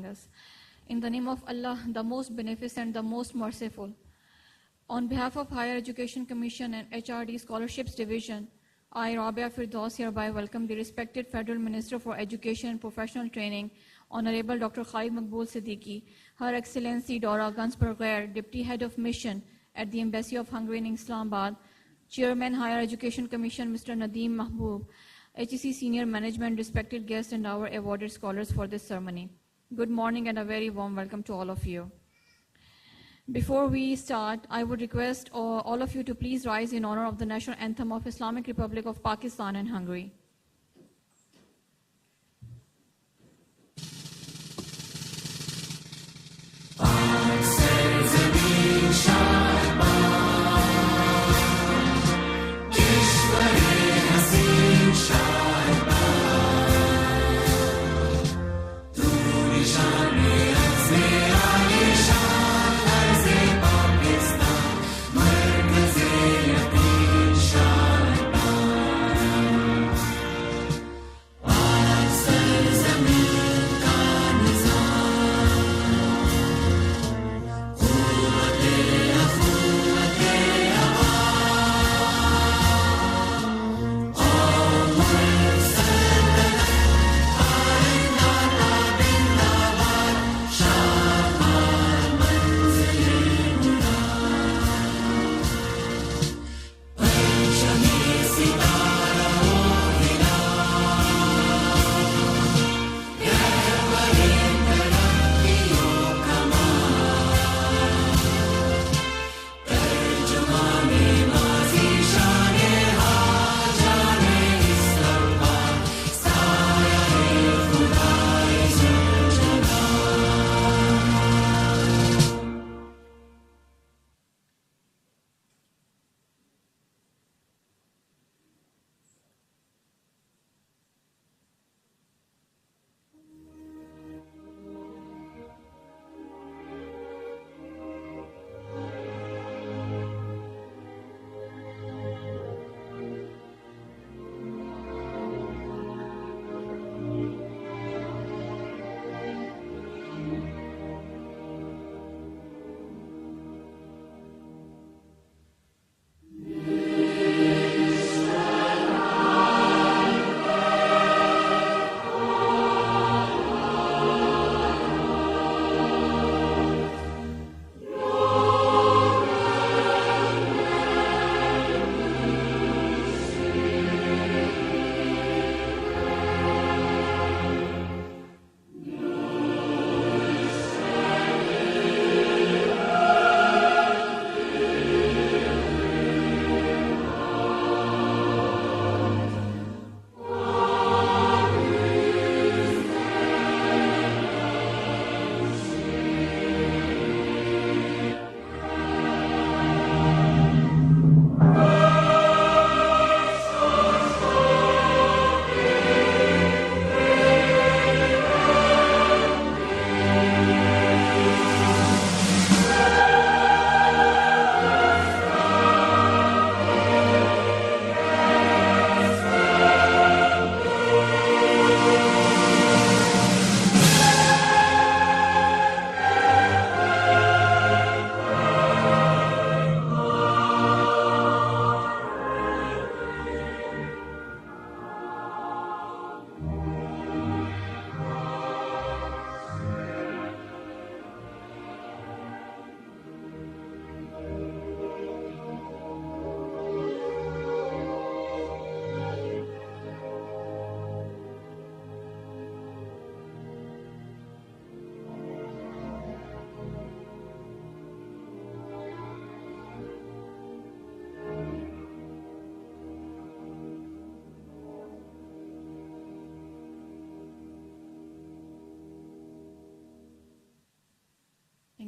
us. In the name of Allah, the most beneficent, the most merciful. On behalf of Higher Education Commission and HRD Scholarships Division, I, Rabia Firdaus, hereby welcome the respected Federal Minister for Education and Professional Training, Honorable Dr. Khalid Maqbool Siddiqui, Her Excellency Dora Gansberger, Deputy Head of Mission at the Embassy of Hungary in Islamabad, Chairman Higher Education Commission, Mr. Nadeem Mahboob, HEC Senior Management, respected guests, and our awarded scholars for this ceremony. Good morning and a very warm welcome to all of you. Before we start, I would request all of you to please rise in honor of the National Anthem of Islamic Republic of Pakistan and Hungary.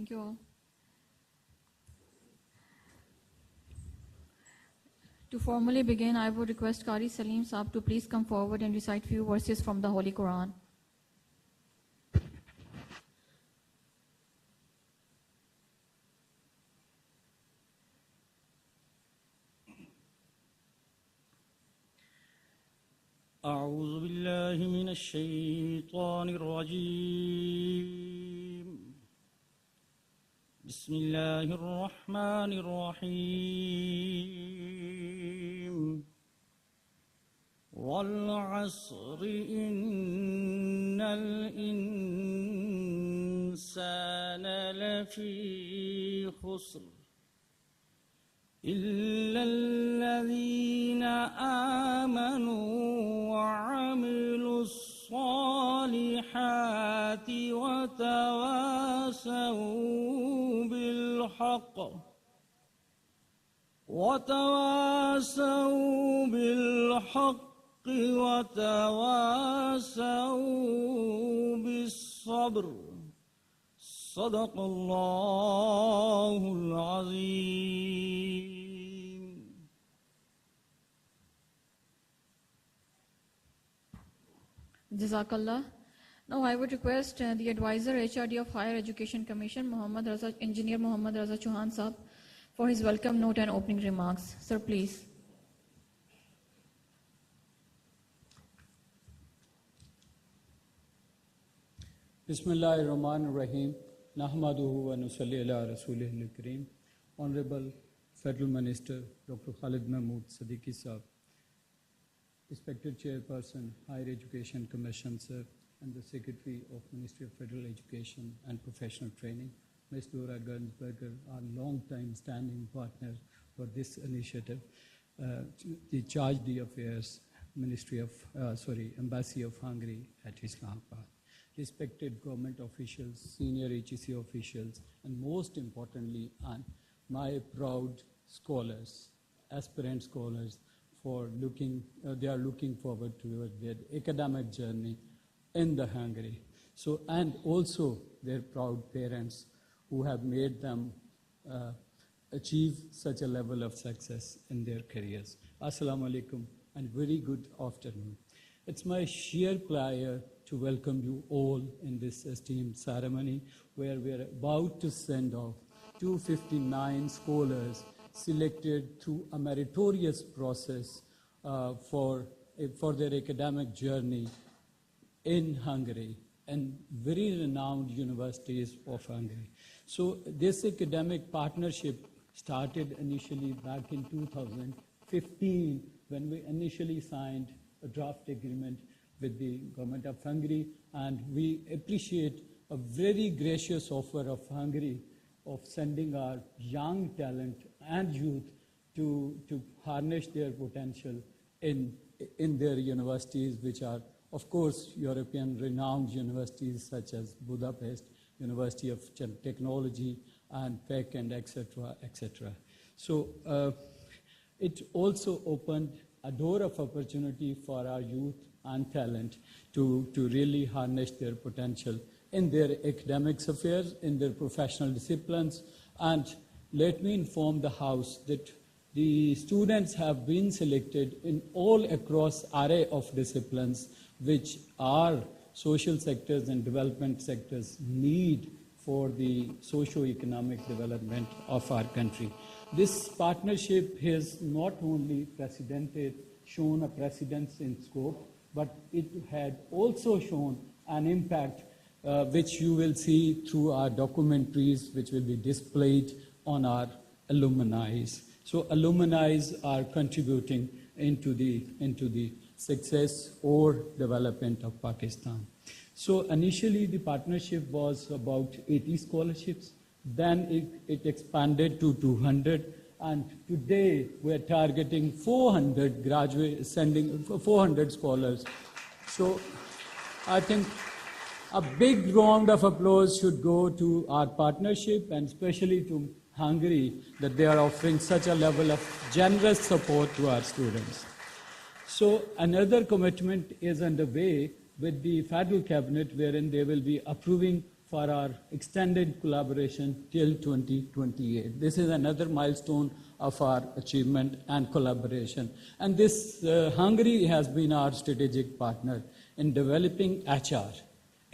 Thank you all. To formally begin, I would request Qari Salim Saab to please come forward and recite few verses from the Holy Quran. أعوذ بالله من الشيطان الرجيم بسم الله الرحمن الرحيم والعصر إن الإنسان لفي خسر إلا الذين آمنوا وعملوا الصالحات وتواصوا بالحق وتواصوا بالصبر صدق الله العظيم. Jazakallah. Now I would request the advisor HRD of Higher Education Commission, Engineer Muhammad Raza Chauhan Sahab, for his welcome note and opening remarks. Sir, please. Bismillahirrahmanirrahim. Nahmaduhu wa nusalli ala rasulihil kareem. Honorable Federal Minister Dr. Khalid Mahmood Siddiqui Sahab, Respected Chairperson, Higher Education Commission, sir, and the Secretary of Ministry of Federal Education and Professional Training, Ms. Dora Gernsberger, our long-time standing partner for this initiative, the Charge d'Affaires, Embassy of Hungary at Islamabad, respected government officials, senior HEC officials, and most importantly, my proud scholars, aspirant scholars, they are looking forward to their academic journey in the Hungary. So, and also their proud parents who have made them achieve such a level of success in their careers. Assalamu alaikum and very good afternoon. It's my sheer pleasure to welcome you all in this esteemed ceremony where we are about to send off 259 scholars selected through a meritorious process for their academic journey in Hungary and very renowned universities of Hungary. So this academic partnership started initially back in 2015 when we initially signed a draft agreement with the government of Hungary, and we appreciate a very gracious offer of Hungary of sending our young talent and youth to harness their potential in their universities, which are, of course, European renowned universities such as Budapest, University of Technology, and PEC, and etc., etc. So it also opened a door of opportunity for our youth and talent to really harness their potential in their academic affairs, in their professional disciplines. And let me inform the House that the students have been selected in all across array of disciplines which our social sectors and development sectors need for the socio-economic development of our country. This partnership has not only shown a precedence in scope, but it had also shown an impact which you will see through our documentaries, which will be displayed on our alumni. So alumni are contributing into the success or development of Pakistan. So initially the partnership was about 80 scholarships, then it expanded to 200, and today we're targeting 400 graduates, sending 400 scholars. So I think a big round of applause should go to our partnership and especially to Hungary that they are offering such a level of generous support to our students. So another commitment is underway with the federal cabinet wherein they will be approving for our extended collaboration till 2028. This is another milestone of our achievement and collaboration. And this Hungary has been our strategic partner in developing HR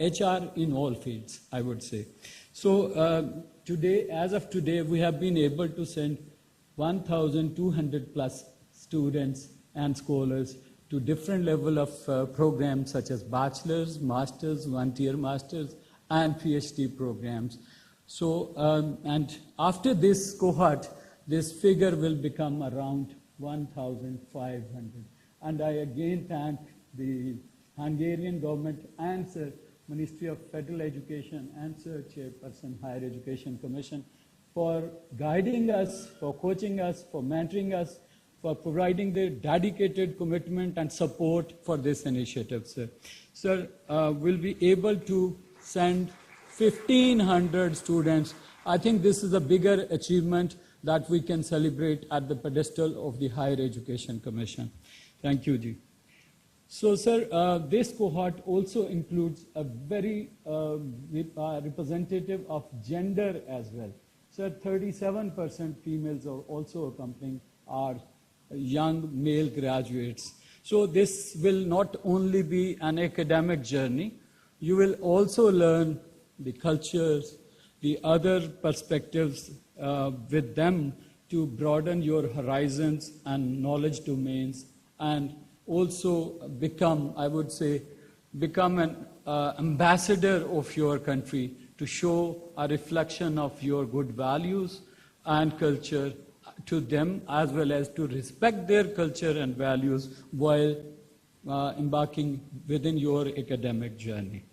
in all fields, I would say. So today, as of today, we have been able to send 1,200 plus students and scholars to different level of programs such as bachelor's, master's, one-tier master's, and PhD programs. So, and after this cohort, this figure will become around 1,500. And I again thank the Hungarian government and Sir Ministry of Federal Education and Sir Chairperson Higher Education Commission for guiding us, for coaching us, for mentoring us, for providing their dedicated commitment and support for this initiative, sir. Sir, we'll be able to send 1,500 students. I think this is a bigger achievement that we can celebrate at the pedestal of the Higher Education Commission. Thank you, Ji. So, sir, this cohort also includes a very representative of gender as well. Sir, 37% females are also accompanying our young male graduates. So this will not only be an academic journey, you will also learn the cultures, the other perspectives with them to broaden your horizons and knowledge domains, and also become, I would say, become an ambassador of your country to show a reflection of your good values and culture to them, as well as to respect their culture and values while embarking within your academic journey.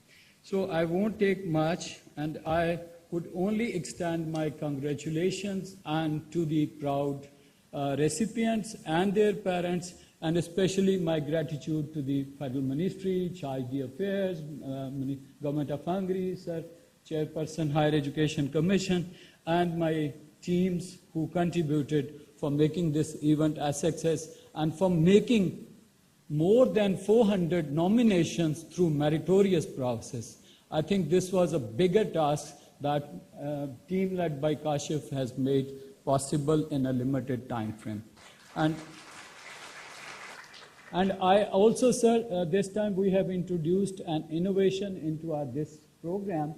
So I won't take much, and I would only extend my congratulations and to the proud recipients and their parents, and especially my gratitude to the Federal Ministry, Child Affairs, Government of Hungary, Sir, Chairperson, Higher Education Commission, and my teams who contributed for making this event a success and for making more than 400 nominations through meritorious process. I think this was a bigger task that team led by Kashif has made possible in a limited time frame. And I also, sir, this time we have introduced an innovation into this program.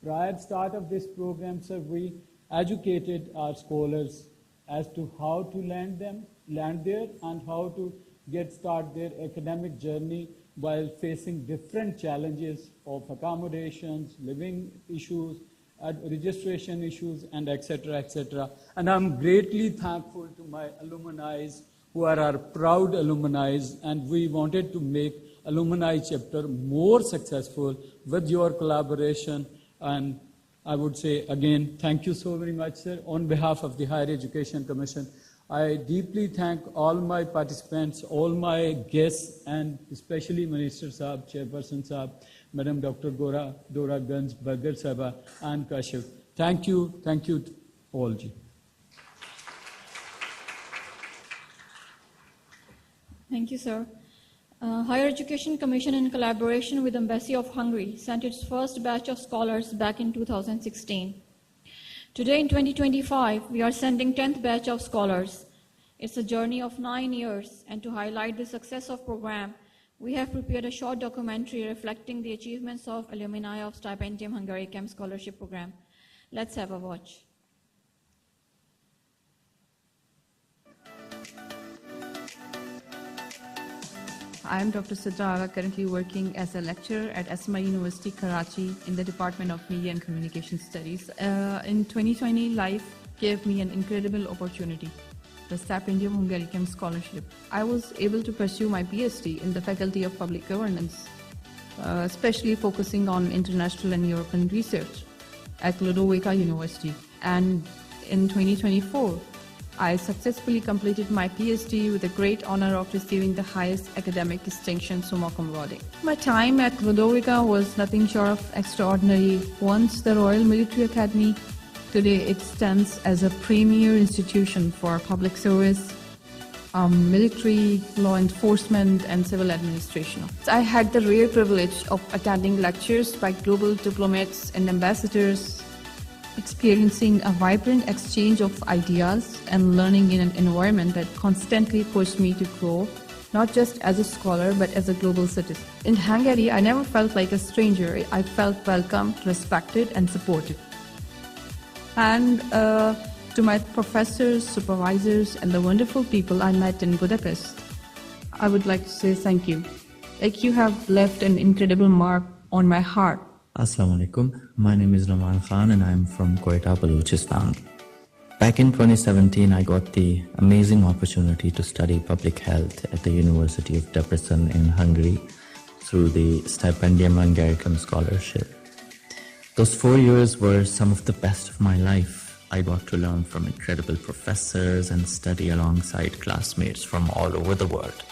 Prior start of this program, sir, we educated our scholars as to how to land there and how to get start their academic journey while facing different challenges of accommodations, living issues, registration issues, and etc., etc. And I'm greatly thankful to my alumni who are our proud alumni, and we wanted to make alumni chapter more successful with your collaboration. And I would say again, thank you so very much, sir. On behalf of the Higher Education Commission, I deeply thank all my participants, all my guests, and especially Minister Saab, Chairperson Saab, Madam Dr. Dora Ganj Bagar Sahaba, and Kashif. Thank you all. Ji. Thank you, sir. Higher Education Commission, in collaboration with Embassy of Hungary, sent its first batch of scholars back in 2016. Today, in 2025, we are sending 10th batch of scholars. It's a journey of 9 years, and to highlight the success of program, we have prepared a short documentary reflecting the achievements of alumni of Stipendium Hungaricum Scholarship Program. Let's have a watch. I am Dr. Sajara, currently working as a lecturer at Asma University, Karachi, in the Department of Media and Communication Studies. In 2020, life gave me an incredible opportunity, the Stipendium Hungaricum Scholarship. I was able to pursue my PhD in the Faculty of Public Governance, especially focusing on international and European research at Ludovica University. And in 2024, I successfully completed my PhD with the great honor of receiving the highest academic distinction, summa cum laude. My time at Ludovica was nothing short of extraordinary. Once the Royal Military Academy, today it stands as a premier institution for public service, military, law enforcement, and civil administration. I had the rare privilege of attending lectures by global diplomats and ambassadors, experiencing a vibrant exchange of ideas and learning in an environment that constantly pushed me to grow, not just as a scholar, but as a global citizen. In Hungary, I never felt like a stranger. I felt welcomed, respected, and supported. And to my professors, supervisors, and the wonderful people I met in Budapest, I would like to say thank you. Like, you have left an incredible mark on my heart Assalamu alaikum. My name is Raman Khan and I'm from Quetta, Balochistan. Back in 2017, I got the amazing opportunity to study public health at the University of Debrecen in Hungary through the Stipendium Hungaricum Scholarship. Those 4 years were some of the best of my life. I got to learn from incredible professors and study alongside classmates from all over the world.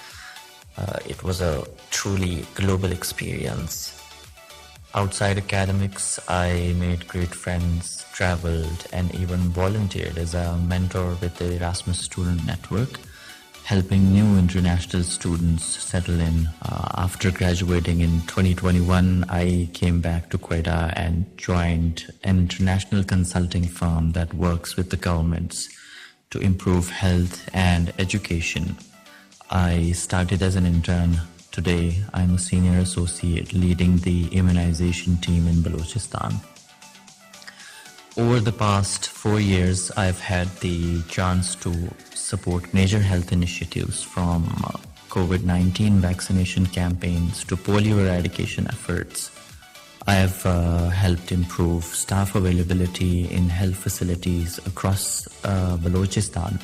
It was a truly global experience. Outside academics, I made great friends, traveled, and even volunteered as a mentor with the Erasmus Student Network, helping new international students settle in. After graduating in 2021, I came back to Quetta and joined an international consulting firm that works with the governments to improve health and education. I started as an intern. Today, I'm a senior associate leading the immunization team in Balochistan. Over the past 4 years, I've had the chance to support major health initiatives from COVID-19 vaccination campaigns to polio eradication efforts. I have helped improve staff availability in health facilities across Balochistan,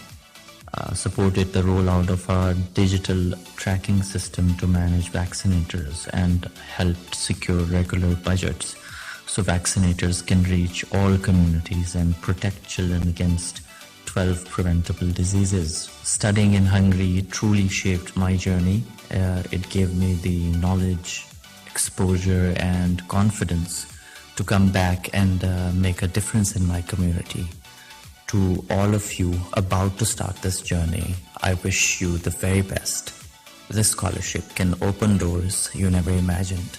supported the rollout of our digital tracking system to manage vaccinators, and helped secure regular budgets so vaccinators can reach all communities and protect children against 12 preventable diseases. Studying in Hungary truly shaped my journey. It gave me the knowledge, exposure, and confidence to come back and make a difference in my community. To all of you about to start this journey, I wish you the very best. This scholarship can open doors you never imagined.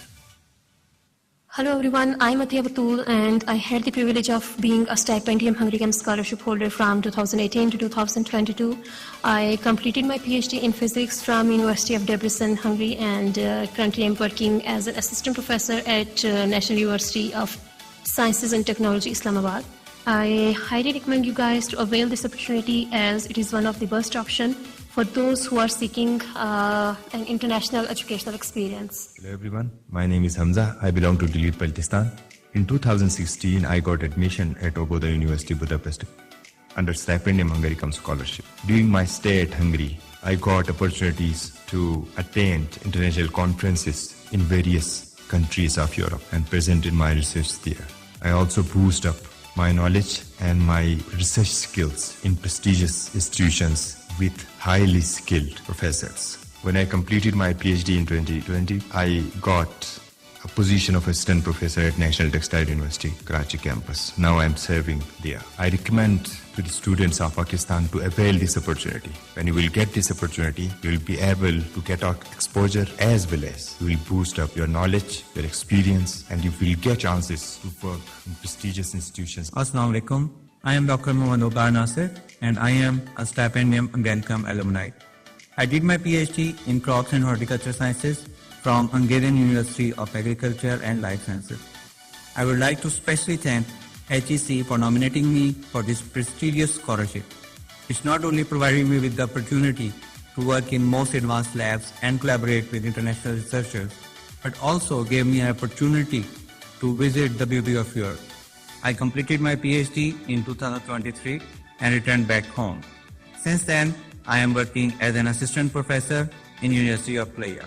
Hello everyone, I'm Atiya Batul and I had the privilege of being a Stipendium Hungaricum Scholarship holder from 2018 to 2022. I completed my PhD in physics from University of Debrecen, Hungary, and currently I'm working as an assistant professor at National University of Sciences and Technology, Islamabad. I highly recommend you guys to avail this opportunity as it is one of the best options for those who are seeking an international educational experience. Hello everyone, my name is Hamza. I belong to Delhi, Baltistan. In 2016, I got admission at Ogoda University, Budapest under Stipendium Hungaricum Scholarship. During my stay at Hungary, I got opportunities to attend international conferences in various countries of Europe and presented my research there. I also boosted up my knowledge and my research skills in prestigious institutions with highly skilled professors. When I completed my PhD in 2020, I got a position of assistant professor at National Textile University, Karachi campus. Now I am serving there. I recommend to the students of Pakistan to avail this opportunity. When you will get this opportunity, you will be able to get out exposure as well as you will boost up your knowledge, your experience, and you will get chances to work in prestigious institutions. Assalamu alaikum. I am Dr. Mohammad Obar Nasir and I am a Stipendium Hungaricum alumni. I did my PhD in crops and horticulture sciences from Hungarian University of Agriculture and Life Sciences. I would like to especially thank HEC for nominating me for this prestigious scholarship. It's not only provided me with the opportunity to work in most advanced labs and collaborate with international researchers, but also gave me an opportunity to visit the beauty of Europe. I completed my PhD in 2023 and returned back home. Since then, I am working as an assistant professor in University of Playa.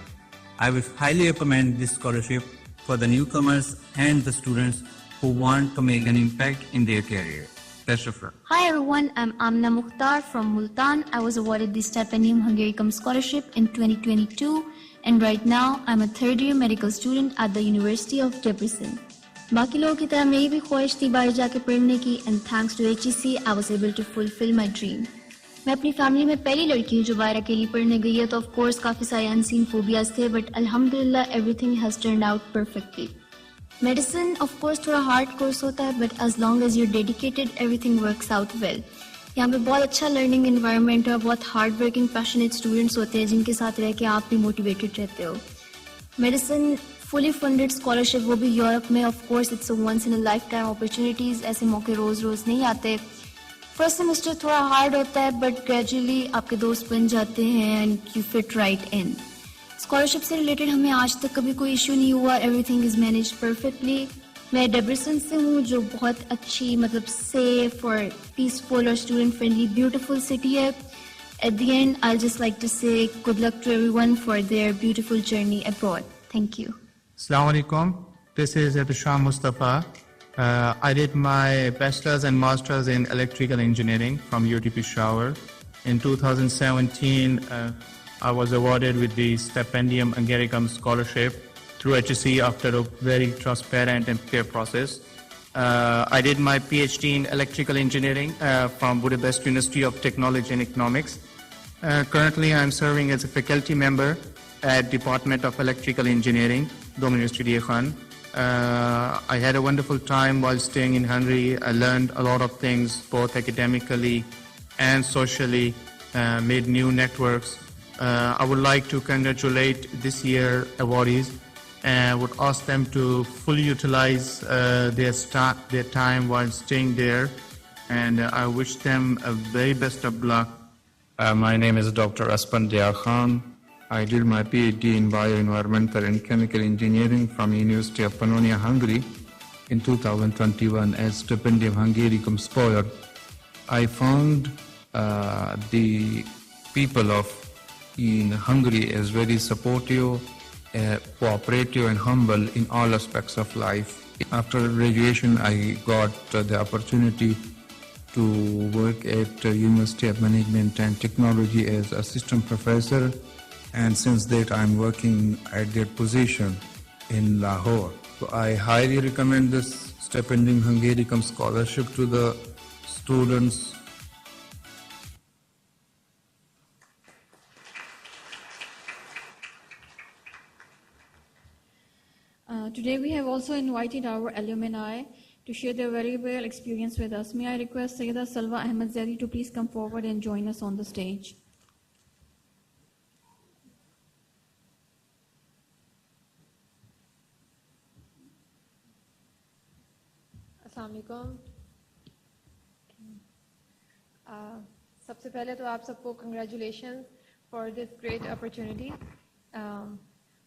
I would highly recommend this scholarship for the newcomers and the students who want to make an impact in their career. Best of luck. Hi everyone, I'm Amna Mukhtar from Multan. I was awarded the Stipendium Hungaricum Scholarship in 2022 and right now I'm a third-year medical student at the University of Debrecen. बाकी लोगों की तरह मेरी भी ख्वाहिश थी बाहर जाके पढ़ने की and thanks to HEC I was able to fulfill my dream. मैं अपनी फैमिली में पहली लड़की हूँ जो बाहर अकेली पढ़ने गई है तो ऑफ कोर्स काफ़ी सारे अनसीन फोबियाज थे बट अल्हम्दुलिल्लाह everything has turned out perfectly. Medicine of course थोड़ा हार्ड कोर्स होता है but as long as you dedicated everything works out well. यहाँ पे बहुत अच्छा लर्निंग एनवायरनमेंट है, बहुत हार्ड वर्किंग पैशनेट स्टूडेंट्स होते हैं जिनके साथ रह के आप भी मोटिवेटेड रहते हो. मेडिसिन फुली फंडेड स्कॉलरशिप वो भी यूरोप में. Of course it's a once in a lifetime opportunities. ऐसे मौके रोज रोज नहीं आते. फर्स्ट सेमेस्टर थोड़ा हार्ड होता है बट ग्रेजुअली आपके दोस्त बन जाते हैं and you fit right in. Scholarship से रिलेटेड हमें आज तक कभी कोई इशू नहीं हुआ. Everything is managed perfectly. मैं डेब्रिसन से हूँ, जो बहुत अच्छी मतलब सेफ और पीसफुल और स्टूडेंट फ्रेंडली ब्यूटीफुल सिटी है. At the end, I'll just like to say good luck to everyone for their beautiful journey abroad. Thank you. Assalamu alaikum. This is Atusham Mustafa. I did my bachelor's and master's in electrical engineering from UT Peshawar. In 2017, I was awarded with the Stipendium Angericum Scholarship through HSC after a very transparent and fair process. I did my PhD in electrical engineering from Budapest University of Technology and Economics. Currently, I am serving as a faculty member at Department of Electrical Engineering, Dom University Khan. I had a wonderful time while staying in Hungary. I learned a lot of things, both academically and socially, made new networks. I would like to congratulate this year awardees and would ask them to fully utilize their time while staying there. And I wish them a very best of luck. My name is Dr. Aspan Diyar Khan. I did my PhD in Bioenvironmental and Chemical Engineering from University of Pannonia, Hungary in 2021 as Stipendium Hungaricum Scholar. I found the people in Hungary as very supportive, cooperative and humble in all aspects of life. After graduation, I got the opportunity to work at University of Management and Technology as assistant professor, and since that I'm working at that position in Lahore. So I highly recommend this Stipendium Hungaricum scholarship to the students. Today we have also invited our alumni to share their valuable experience with us. May I request Sayyida Salwa Ahmed Zari to please come forward and join us on the stage. अस्सलाम वालेकुम. सबसे पहले तो आप सबको congratulations for this great opportunity.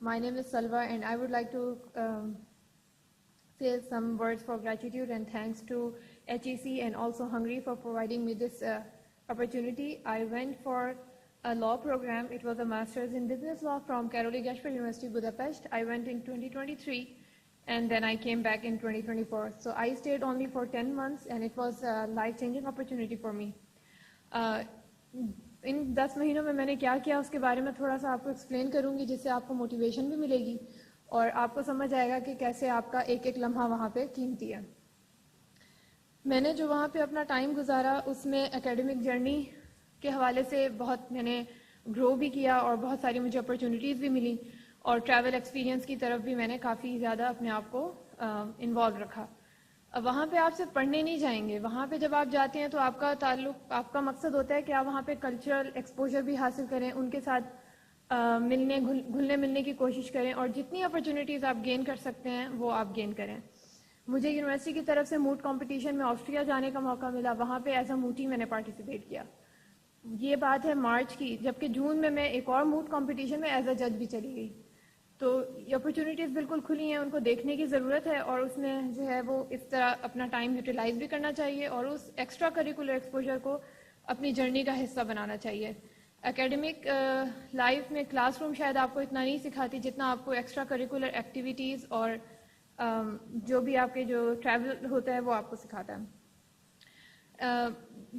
My name is Salwa and I would like to say some words for gratitude and thanks to HEC and also Hungary for providing me this opportunity. I went for a law program. It was a master's in business law from Károly Gáspár University, Budapest. I went in 2023 and then I came back in 2024. So I stayed only for 10 months and it was a life-changing opportunity for me. इन 10 महीनों में मैंने क्या किया उसके बारे में थोड़ा सा आपको एक्सप्लेन करूंगी, जिससे आपको मोटिवेशन भी मिलेगी और आपको समझ आएगा कि कैसे आपका एक एक लम्हा वहाँ पे कीमती है. मैंने जो वहाँ पे अपना टाइम गुजारा उसमें एकेडमिक जर्नी के हवाले से बहुत मैंने ग्रो भी किया और बहुत सारी मुझे अपॉर्चुनिटीज़ भी मिली और ट्रैवल एक्सपीरियंस की तरफ भी मैंने काफ़ी ज़्यादा अपने आप को इन्वॉल्व रखा. वहाँ पे आप सिर्फ पढ़ने नहीं जाएंगे. वहाँ पे जब आप जाते हैं तो आपका ताल्लुक, आपका मकसद होता है कि आप वहाँ पे कल्चरल एक्सपोजर भी हासिल करें, उनके साथ मिलने घुलने मिलने की कोशिश करें और जितनी अपॉर्चुनिटीज़ आप गेन कर सकते हैं वो आप गेन करें. मुझे यूनिवर्सिटी की तरफ से मूट कंपटीशन में ऑस्ट्रिया जाने का मौका मिला. वहाँ पे एज अ मूटी मैंने पार्टिसिपेट किया. ये बात है मार्च की, जबकि जून में मैं एक और मूट कंपटीशन में एज अ जज भी चली गई. तो ये अपॉर्चुनिटीज़ बिल्कुल खुली हैं, उनको देखने की ज़रूरत है और उसमें जो है वो इस तरह अपना टाइम यूटिलाइज भी करना चाहिए और उस एक्स्ट्रा करिकुलर एक्सपोजर को अपनी जर्नी का हिस्सा बनाना चाहिए. एकेडमिक लाइफ में क्लासरूम शायद आपको इतना नहीं सिखाती जितना आपको एक्स्ट्रा करिकुलर एक्टिविटीज़ और जो भी आपके जो ट्रैवल होता है वो आपको सिखाता है.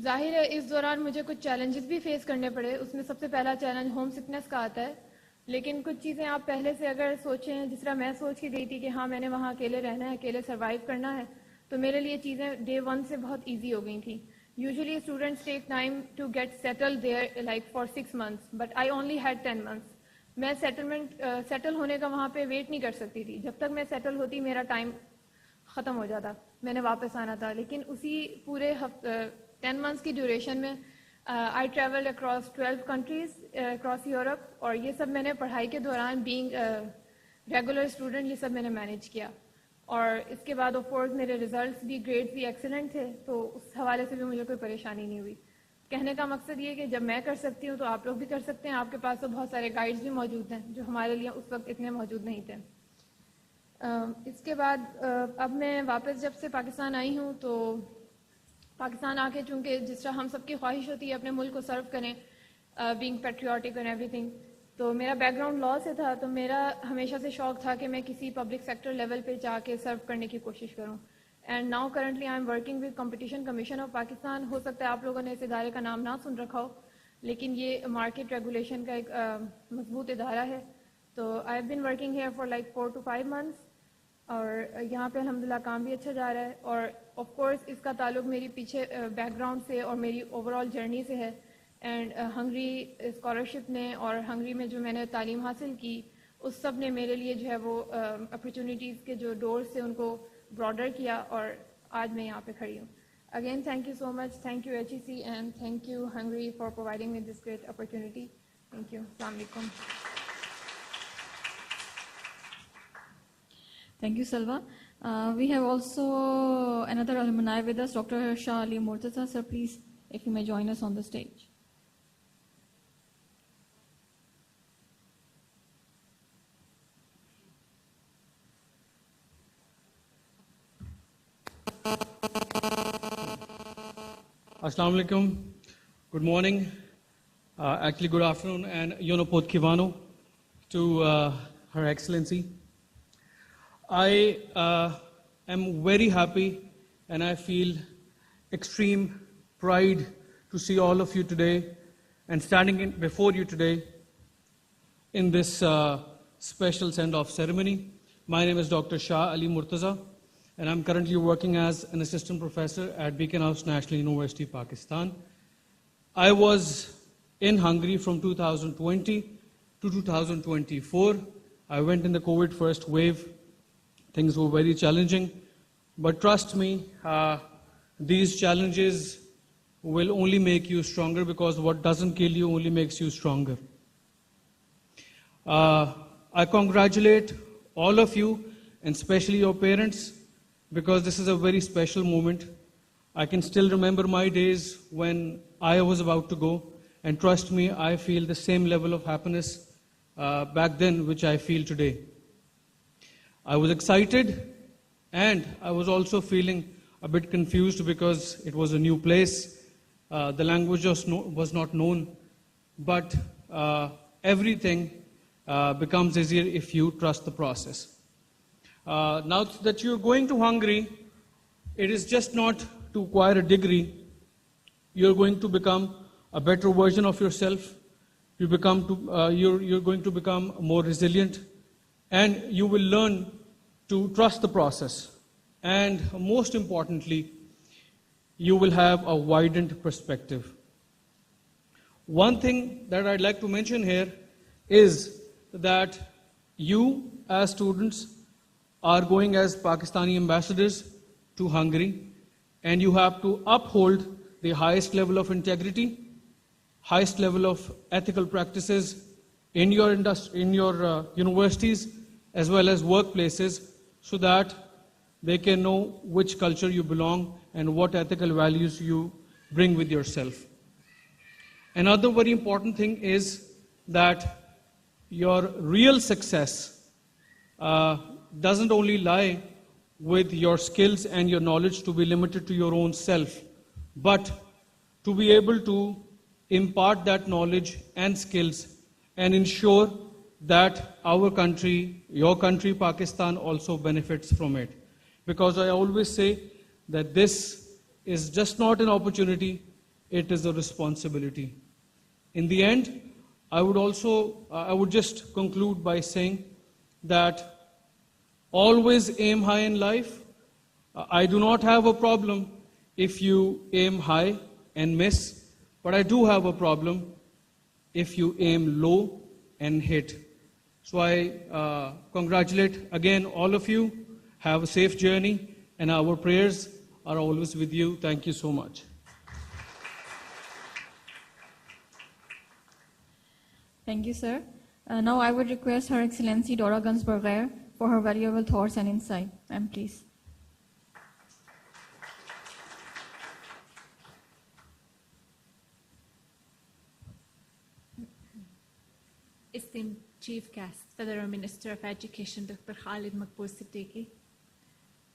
जाहिर है इस दौरान मुझे कुछ चैलेंजेस भी फेस करने पड़े. उसमें सबसे पहला चैलेंज होम सिकनेस का आता है. लेकिन कुछ चीज़ें आप पहले से अगर सोचें, जिस तरह मैं सोच के गई थी कि हाँ मैंने वहाँ अकेले रहना है, अकेले सर्वाइव करना है, तो मेरे लिए चीज़ें डे 1 से बहुत ईजी हो गई थी. Usually students take time to get settle there like for 6 months, but I only had 10 months. मैं सेटल होने का वहाँ पे वेट नहीं कर सकती थी. जब तक मैं सेटल होती मेरा टाइम ख़त्म हो जाता, मैंने वापस आना था. लेकिन उसी पूरे 10 months की ड्यूरेशन में I travelled across 12 countries across Europe और ये सब मैंने पढ़ाई के दौरान बीइंग रेगुलर स्टूडेंट ये सब मैंने मैनेज किया. और इसके बाद ऑफ कोर्स मेरे रिजल्ट्स भी, ग्रेड्स भी एक्सीलेंट थे, तो उस हवाले से भी मुझे कोई परेशानी नहीं हुई. कहने का मकसद ये कि जब मैं कर सकती हूँ तो आप लोग भी कर सकते हैं. आपके पास तो बहुत सारे गाइड्स भी मौजूद हैं जो हमारे लिए उस वक्त इतने मौजूद नहीं थे. इसके बाद अब मैं वापस जब से पाकिस्तान आई हूँ तो पाकिस्तान आके चूँकि जिस तरह हम सबकी ख्वाहिश होती है अपने मुल्क को सर्व करें, बीइंग पैट्रियाटिक एंड एवरीथिंग, तो मेरा बैकग्राउंड लॉ से था, तो मेरा हमेशा से शौक था कि मैं किसी पब्लिक सेक्टर लेवल पे जाके सर्व करने की कोशिश करूँ। And now currently I am working with competition commission of Pakistan. हो सकता है आप लोगों ने इस इदारे का नाम ना सुन रखा हो, लेकिन ये मार्केट रेगुलेशन का एक मजबूत इदारा है। तो I have been working here for like 4 to 5 months और यहाँ पे अल्हम्दुलिल्लाह काम भी अच्छा जा रहा है। और ऑफ कोर्स इसका ताल्लुक मेरी पीछे बैकग्राउंड से और मेरी ओवरऑल जर्नी से है। एंड हंगरी स्कॉलरशिप ने और हंगरी में जो मैंने तालीम हासिल की उस सब ने मेरे लिए जो है वो अपॉर्चुनिटीज़ के जो डोर्स थे उनको ब्रॉडर किया और आज मैं यहाँ पे खड़ी हूँ। Again thank you so much, thank you HEC and thank you Hungary for providing me this great opportunity. Thank you. अस्सलाम वालेकुम। Thank you, Salwa. We have also another alumni with us, Dr. Shah Ali Murtaza. Sir, please, if you may join us on the stage. Assalamu alaikum. Good morning. Actually, good afternoon, and Yonopod Kivano to Her Excellency. I am very happy and I feel extreme pride to see all of you today and standing before you today in this special send-off ceremony. My name is Dr. Shah Ali Murtaza and I'm currently working as an assistant professor at Beacon House National University, Pakistan. I was in Hungary from 2020 to 2024. I went in the COVID first wave. Things were very challenging, but trust me, these challenges will only make you stronger because what doesn't kill you only makes you stronger. I congratulate all of you, and especially your parents, because this is a very special moment. I can still remember my days when I was about to go, and trust me, I feel the same level of happiness back then which I feel today. I was excited and I was also feeling a bit confused because it was a new place. The language was not known, but everything becomes easier if you trust the process. Now that you're going to Hungary, it is just not to acquire a degree. You're going to become a better version of yourself. You're going to become more resilient, and you will learn to trust the process. And most importantly, you will have a widened perspective. One thing that I'd like to mention here is that you as students are going as Pakistani ambassadors to Hungary, and you have to uphold the highest level of integrity, highest level of ethical practices in your universities as well as workplaces, so that they can know which culture you belong and what ethical values you bring with yourself. Another very important thing is that your real success doesn't only lie with your skills and your knowledge to be limited to your own self, but to be able to impart that knowledge and skills and ensure that our country, your country, Pakistan, also benefits from it. Because I always say that this is just not an opportunity, it is a responsibility. In the end, I would just conclude by saying that always aim high in life. I do not have a problem if you aim high and miss, but I do have a problem if you aim low and hit. So I congratulate again all of you. Have a safe journey, and our prayers are always with you. Thank you so much. Thank you, sir. Now I would request Her Excellency Dora Gansberger for her valuable thoughts and insight. Ma'am, please. esteemed Chief Guest, Federal Minister of Education, Dr. Khalid Maqbool Siddiqui,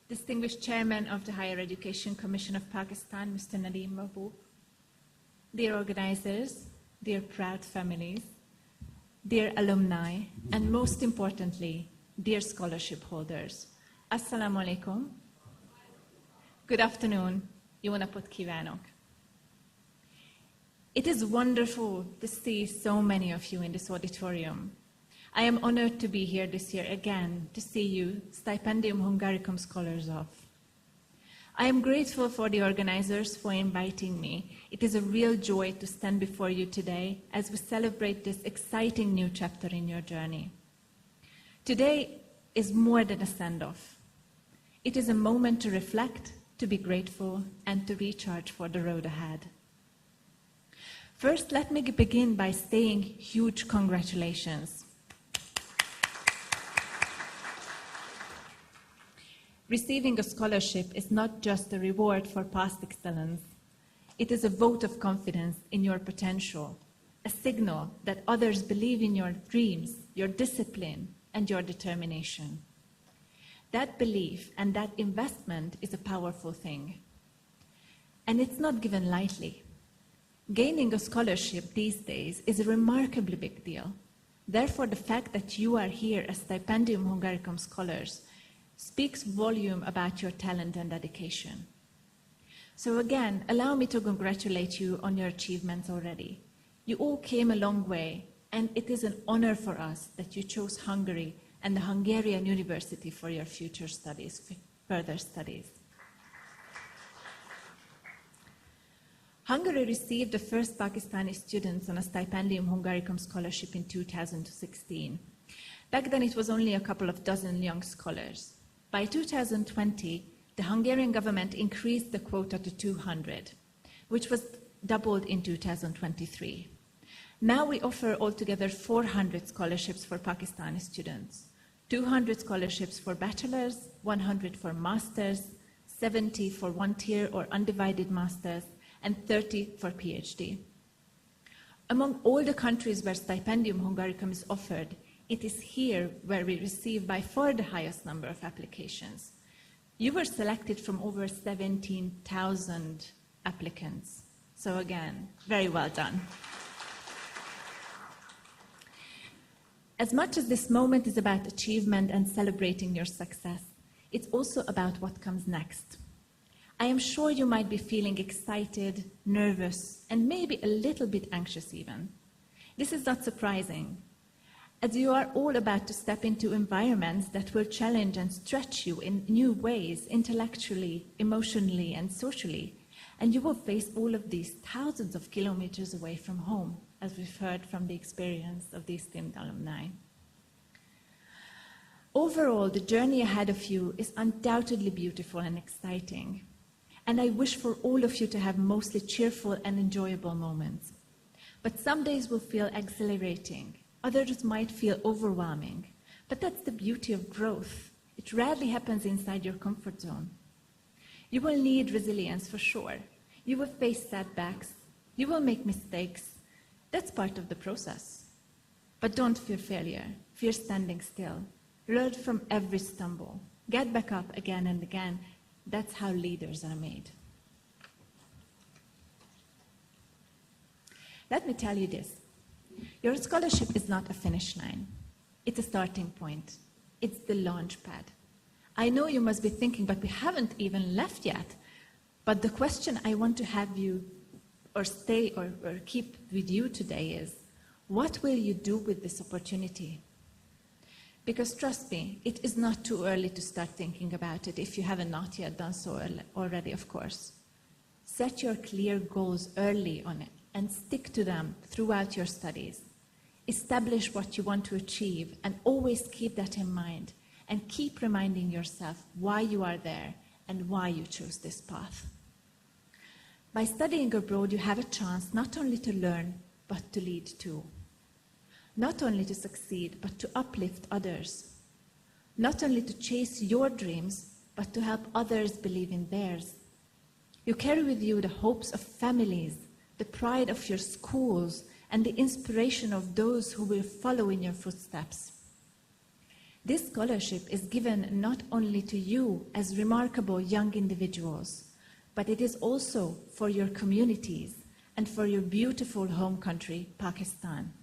distinguished Chairman of the Higher Education Commission of Pakistan, Mr. Nadeem Mahboob, dear organizers, dear proud families, dear alumni, and most importantly, dear scholarship holders. Assalamu alaikum. Good afternoon. Jónapot kívánok. It is wonderful to see so many of you in this auditorium. I am honored to be here this year again to see you, Stipendium Hungaricum scholars of. I am grateful for the organizers for inviting me. It is a real joy to stand before you today as we celebrate this exciting new chapter in your journey. Today is more than a send-off. It is a moment to reflect, to be grateful, and to recharge for the road ahead. First, let me begin by saying huge congratulations. Receiving a scholarship is not just a reward for past excellence. It is a vote of confidence in your potential, a signal that others believe in your dreams, your discipline, and your determination. That belief and that investment is a powerful thing. And it's not given lightly. Gaining a scholarship these days is a remarkably big deal. Therefore, the fact that you are here as Stipendium Hungaricum scholars speaks volume about your talent and dedication. So again, allow me to congratulate you on your achievements already. You all came a long way, and it is an honor for us that you chose Hungary and the Hungarian University for your future studies, further studies. Hungary received the first Pakistani students on a Stipendium Hungaricum scholarship in 2016. Back then it was only a couple of dozen young scholars. By 2020, the Hungarian government increased the quota to 200, which was doubled in 2023. Now we offer altogether 400 scholarships for Pakistani students, 200 scholarships for bachelors, 100 for masters, 70 for one-tier or undivided masters, and 30 for PhD. Among all the countries where Stipendium Hungaricum is offered, it is here where we receive by far the highest number of applications. You were selected from over 17,000 applicants. So again, very well done. As much as this moment is about achievement and celebrating your success, it's also about what comes next. I am sure you might be feeling excited, nervous, and maybe a little bit anxious even. This is not surprising, as you are all about to step into environments that will challenge and stretch you in new ways, intellectually, emotionally, and socially. And you will face all of these thousands of kilometers away from home, as we've heard from the experience of the esteemed alumni. Overall, the journey ahead of you is undoubtedly beautiful and exciting. And I wish for all of you to have mostly cheerful and enjoyable moments. But some days will feel exhilarating. Others might feel overwhelming. But that's the beauty of growth. It rarely happens inside your comfort zone. You will need resilience for sure. You will face setbacks. You will make mistakes. That's part of the process. But don't fear failure. Fear standing still. Learn from every stumble. Get back up again and again. That's how leaders are made. Let me tell you this. Your scholarship is not a finish line. It's a starting point. It's the launch pad. I know you must be thinking, but we haven't even left yet. But the question I want to have you or stay or keep with you today is, what will you do with this opportunity? Because trust me, it is not too early to start thinking about it if you haven't not yet done so already, of course. Set your clear goals early on it and stick to them throughout your studies. Establish what you want to achieve and always keep that in mind and keep reminding yourself why you are there and why you chose this path. By studying abroad, you have a chance not only to learn, but to lead too. Not only to succeed, but to uplift others. Not only to chase your dreams, but to help others believe in theirs. You carry with you the hopes of families, the pride of your schools, and the inspiration of those who will follow in your footsteps. This scholarship is given not only to you as remarkable young individuals, but it is also for your communities and for your beautiful home country, Pakistan.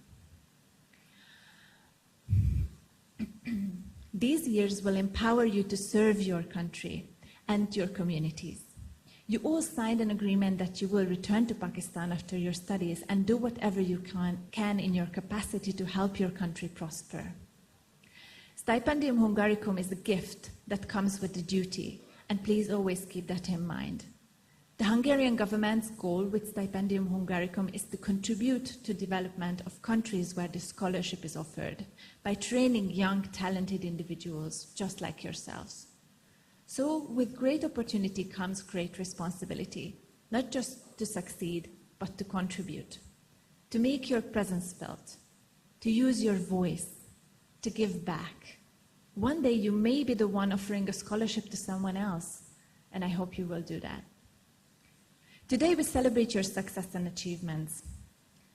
These years will empower you to serve your country and your communities. You all signed an agreement that you will return to Pakistan after your studies and do whatever you can in your capacity to help your country prosper. Stipendium Hungaricum is a gift that comes with the duty, and please always keep that in mind. The Hungarian government's goal with Stipendium Hungaricum is to contribute to development of countries where this scholarship is offered by training young, talented individuals just like yourselves. So with great opportunity comes great responsibility, not just to succeed, but to contribute, to make your presence felt, to use your voice, to give back. One day you may be the one offering a scholarship to someone else, and I hope you will do that. Today we celebrate your success and achievements,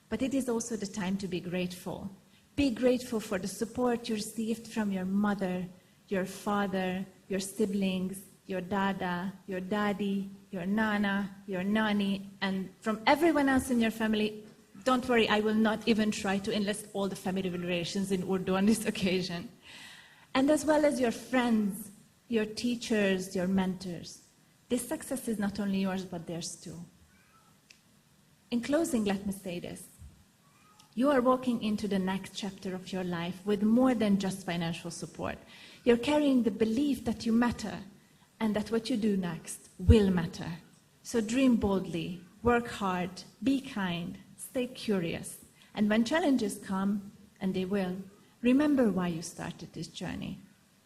but it is also the time to be grateful. Be grateful for the support you received from your mother, your father, your siblings, your dada, your daddy, your nana, your nani, and from everyone else in your family. Don't worry, I will not even try to enlist all the family relations in Urdu on this occasion. And as well as your friends, your teachers, your mentors. This success is not only yours, but theirs too. In closing, let me say this. You are walking into the next chapter of your life with more than just financial support. You're carrying the belief that you matter and that what you do next will matter. So dream boldly, work hard, be kind, stay curious. And when challenges come, and they will, remember why you started this journey.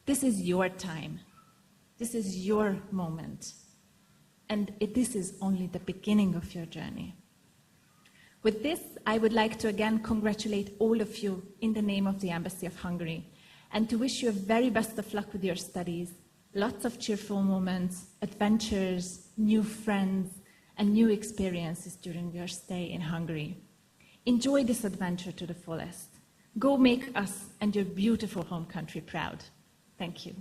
This is your time. This is your moment. And this is only the beginning of your journey. With this, I would like to again congratulate all of you in the name of the Embassy of Hungary and to wish you a very best of luck with your studies, lots of cheerful moments, adventures, new friends, and new experiences during your stay in Hungary. Enjoy this adventure to the fullest. Go make us and your beautiful home country proud. Thank you.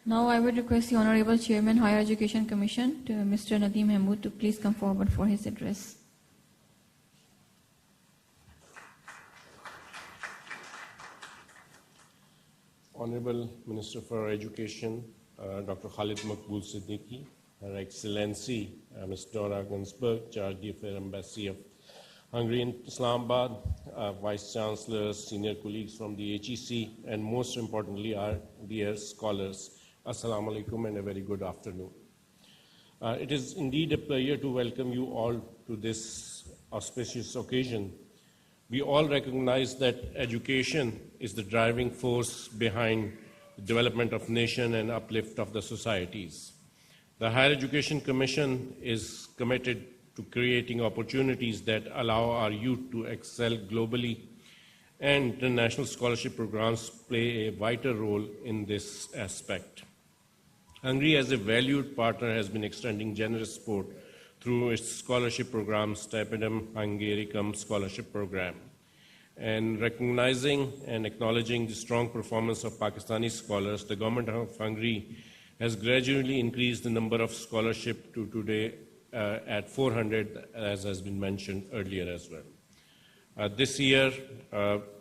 Now I would request the Honorable Chairman, Higher Education Commission, to Mr. Nadeem Mahmood, to please come forward for his address. Honorable Minister for Education, Dr. Khalid Maqbool Siddiqui, Her Excellency, Ms. Dora Ginsburg, Charge d'Affaires Embassy of Hungary in Islamabad, Vice Chancellors, senior colleagues from the HEC, and most importantly, our dear scholars. Assalamu alaikum and a very good afternoon. It is indeed a pleasure to welcome you all to this auspicious occasion. We all recognize that education is the driving force behind the development of nation and uplift of the societies. The Higher Education Commission is committed to creating opportunities that allow our youth to excel globally, and international scholarship programs play a vital role in this aspect. Hungary, as a valued partner, has been extending generous support through its scholarship program, Stipendium Hungaricum Scholarship Program. And recognizing and acknowledging the strong performance of Pakistani scholars, the government of Hungary has gradually increased the number of scholarship to today at 400, as has been mentioned earlier as well. This year,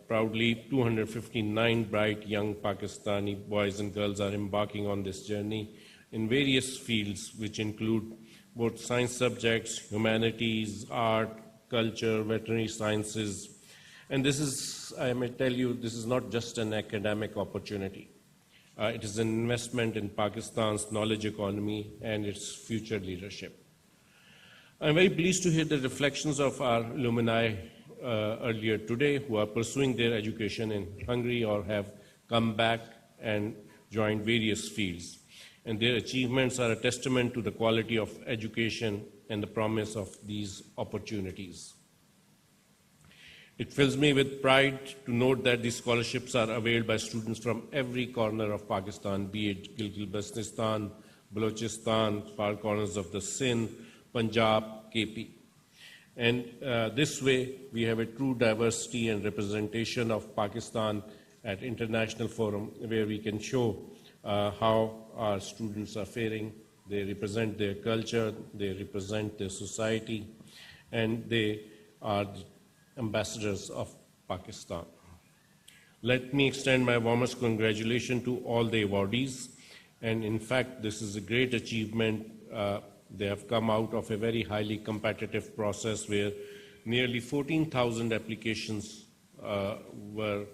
proudly, 259 bright young Pakistani boys and girls are embarking on this journey in various fields, which include both science subjects, humanities, art, culture, veterinary sciences. And this is, I may tell you, this is not just an academic opportunity. It is an investment in Pakistan's knowledge economy and its future leadership. I'm very pleased to hear the reflections of our alumni earlier today who are pursuing their education in Hungary or have come back and joined various fields. And their achievements are a testament to the quality of education and the promise of these opportunities. It fills me with pride to note that these scholarships are availed by students from every corner of Pakistan, be it Gilgit-Baltistan, Balochistan, far corners of the Sindh, Punjab, KP. And this way, we have a true diversity and representation of Pakistan at international forum where we can show how our students are faring. They represent their culture, they represent their society, and they are the ambassadors of Pakistan. Let me extend my warmest congratulations to all the awardees. And in fact, this is a great achievement. They have come out of a very highly competitive process where nearly 14,000 applications were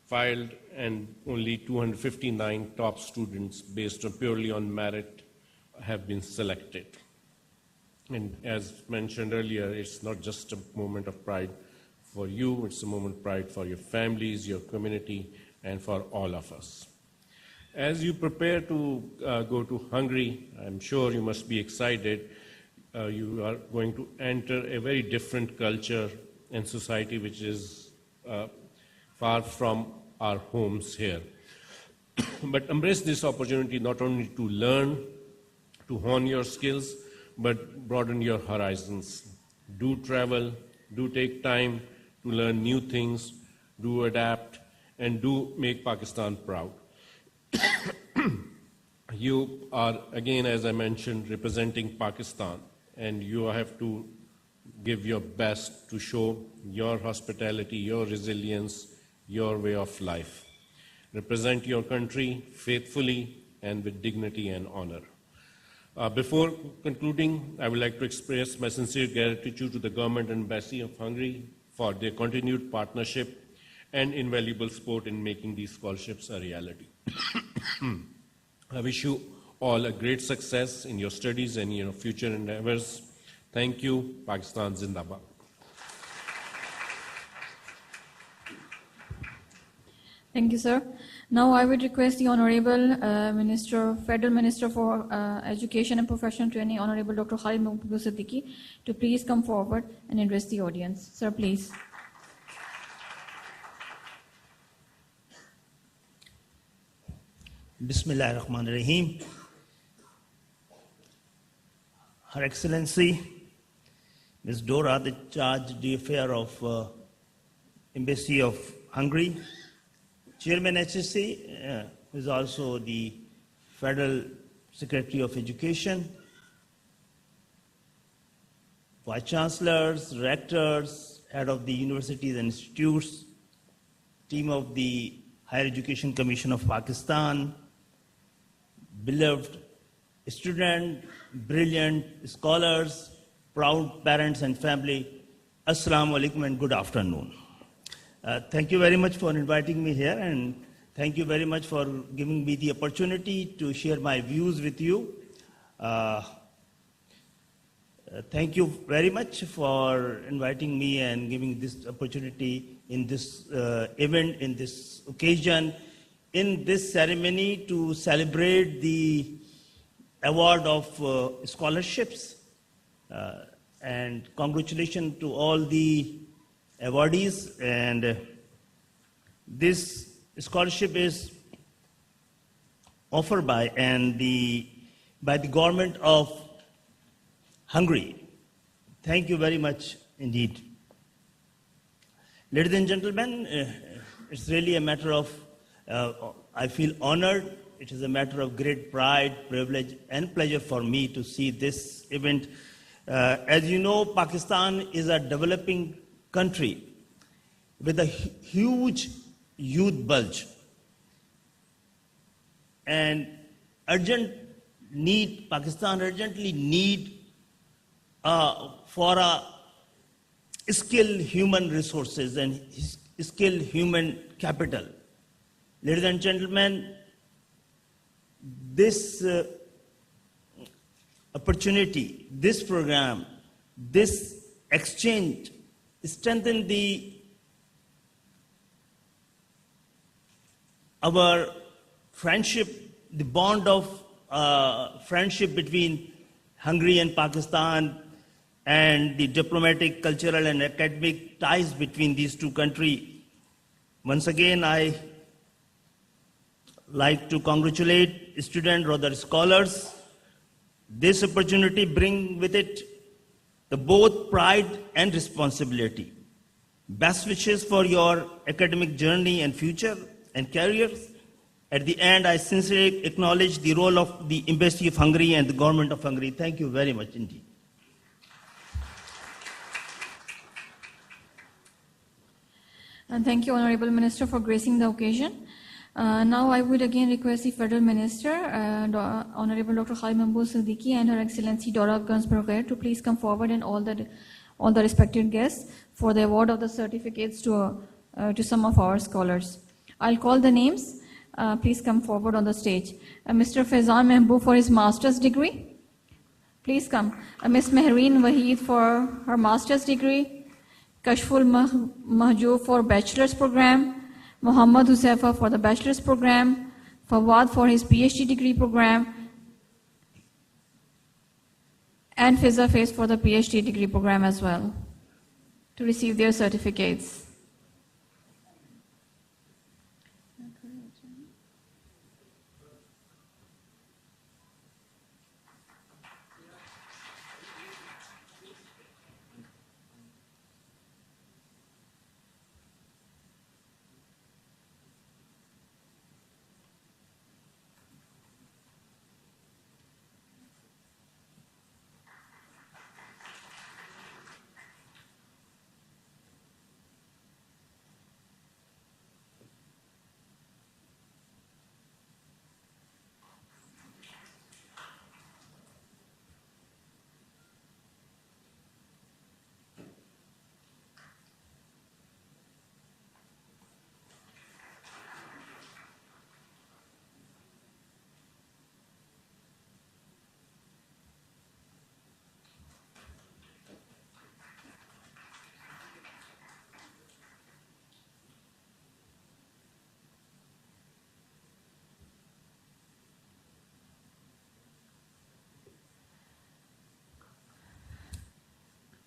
filed and only 259 top students based purely on merit have been selected. And as mentioned earlier, it's not just a moment of pride for you, it's a moment of pride for your families, your community, and for all of us. As you prepare to go to Hungary, I'm sure you must be excited. You are going to enter a very different culture and society which is far from our homes here. But embrace this opportunity not only to learn, to hone your skills, but broaden your horizons. Do travel, do take time to learn new things, do adapt, and do make Pakistan proud. You are, again, as I mentioned, representing Pakistan, and you have to give your best to show your hospitality, your resilience, your way of life. Represent your country faithfully and with dignity and honor. Before concluding, I would like to express my sincere gratitude to the Government and Embassy of Hungary for their continued partnership and invaluable support in making these scholarships a reality. I wish you all a great success in your studies and your future endeavors. Thank you. Pakistan Zindabad. Thank you, sir. Now I would request the Honorable Federal Minister for Education and Professional Training, Honorable Dr. Khalid Maqbool Siddiqui, to please come forward and address the audience. Sir, please. Bismillah ar-Rahman ar-Rahim. Her Excellency, Ms. Dora, the Charge d'Affaires of Embassy of Hungary, Chairman HSC, who is also the Federal Secretary of Education, Vice Chancellors, Rectors, Head of the Universities and Institutes, team of the Higher Education Commission of Pakistan, beloved student, brilliant scholars, proud parents and family, Assalamu alaikum and good afternoon. Thank you very much for inviting me here, and thank you very much for giving me the opportunity to share my views with you. Thank you very much for inviting me and giving this opportunity in this event, in this occasion, in this ceremony to celebrate the award of scholarships. And congratulations to all the awardees. And this scholarship is offered by the government of Hungary. Thank you very much indeed. Ladies and gentlemen, it's really a matter of, I feel honored. It is a matter of great pride, privilege, and pleasure for me to see this event. As you know, Pakistan is a developing country with a huge youth bulge and Pakistan urgently need for a skilled human resources and skilled human capital. Ladies and gentlemen, this opportunity, this program, this exchange strengthen our friendship, the bond of friendship between Hungary and Pakistan, and the diplomatic, cultural, and academic ties between these two countries. Once again, I like to congratulate students, rather scholars. This opportunity brings with it the both pride and responsibility. Best wishes for your academic journey and future and careers. At the end, I sincerely acknowledge the role of the Embassy of Hungary and the Government of Hungary. Thank you very much indeed. And thank you, Honorable Minister, for gracing the occasion. Now I would again request the Federal Minister, Honorable Dr. Khalid Mahmood Siddiqui and Her Excellency Dora Gansberger to please come forward, and all the respected guests for the award of the certificates to some of our scholars. I'll call the names. Please come forward on the stage. Mr. Faizan Mehboob for his master's degree. Please come. Ms. Mehreen Waheed for her master's degree. Kashful Mahjoub for bachelor's program. Muhammad Huzaifa for the bachelor's program. Fawad for his PhD degree program. And Fiza Faiz for the PhD degree program as well, to receive their certificates.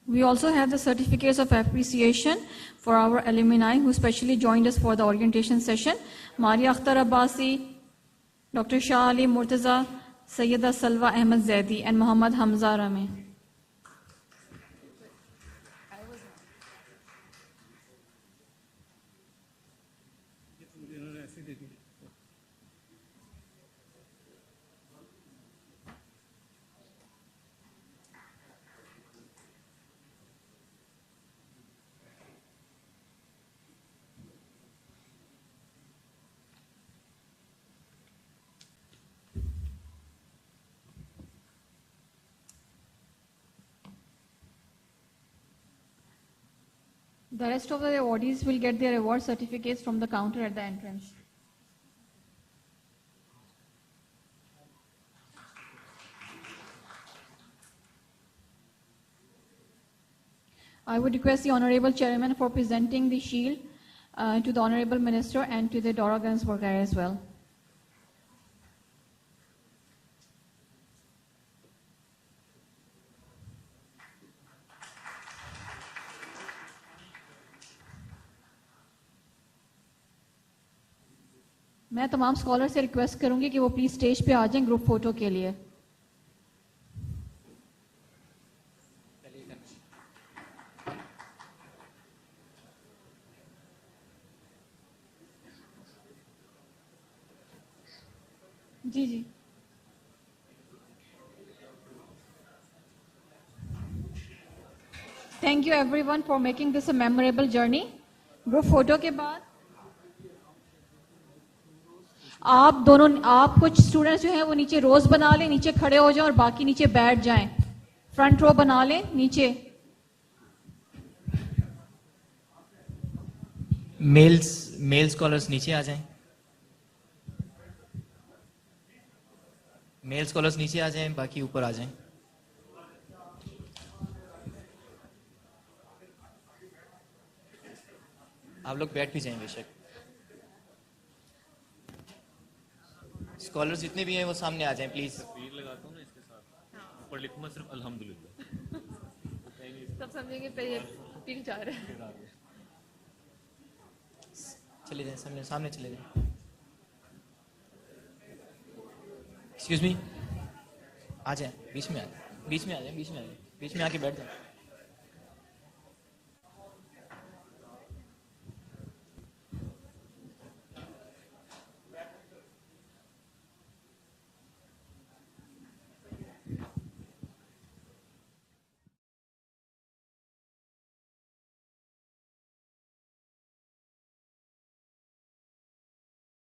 We also have the certificates of appreciation for our alumni who specially joined us for the orientation session. Maria Akhtar Abbasi, Dr. Shah Ali Murtaza, Sayyida Salwa Ahmed Zaidi, and Muhammad Hamza Rami. The rest of the awardees will get their award certificates from the counter at the entrance. I would request the Honorable Chairman for presenting the shield to the Honorable Minister and to the Dora Gansberger as well. मैं तमाम scholar से request करूंगी कि वो please stage पे आ जाएं group photo के लिए. जी जी. Thank you everyone for making this a memorable journey. Group photo के बाद आप कुछ स्टूडेंट्स जो हैं वो नीचे रोज बना लें, नीचे खड़े हो जाएं और बाकी नीचे बैठ जाएं. फ्रंट रो बना लें नीचे. मेल स्कॉलर्स नीचे आ जाएं. मेल स्कॉलर्स नीचे आ जाएं, बाकी ऊपर आ जाएं. आप लोग बैठ भी जाएं बेशक. स्कॉलर्स जितने भी हैं वो सामने आ जाएं प्लीज. लगाता हूँ ना इसके साथ, ऊपर लिखूंगा सिर्फ अल्हम्दुलिल्लाह. सब समझेंगे पीर जा रहा है। चले जाएं, सामने चले जाएं। एक्सक्यूज मी, आ जाएं, बीच में आ जाएं, बीच में आके बैठ जाएं।